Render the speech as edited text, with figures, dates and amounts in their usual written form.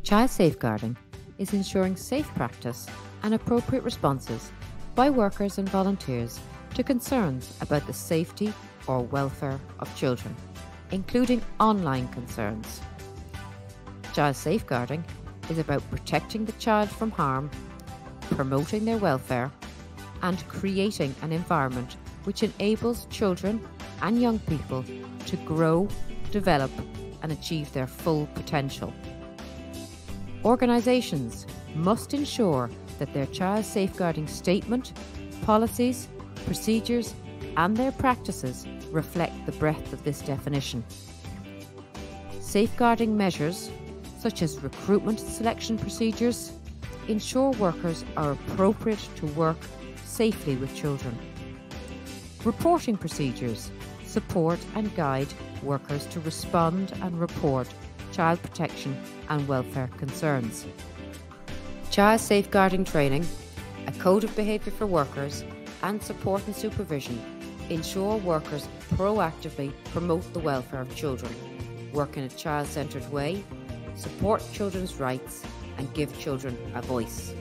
Child safeguarding is ensuring safe practice and appropriate responses by workers and volunteers to concerns about the safety or welfare of children, including online concerns. Child safeguarding is about protecting the child from harm, promoting their welfare, and creating an environment which enables children and young people to grow, develop, and achieve their full potential. Organisations must ensure that their child safeguarding statement, policies, procedures, and their practices reflect the breadth of this definition. Safeguarding measures, such as recruitment selection procedures, ensure workers are appropriate to work safely with children. Reporting procedures support and guide workers to respond and report child protection and welfare concerns. Child safeguarding training, a code of behaviour for workers, and support and supervision ensure workers proactively promote the welfare of children, work in a child-centred way, support children's rights, and give children a voice.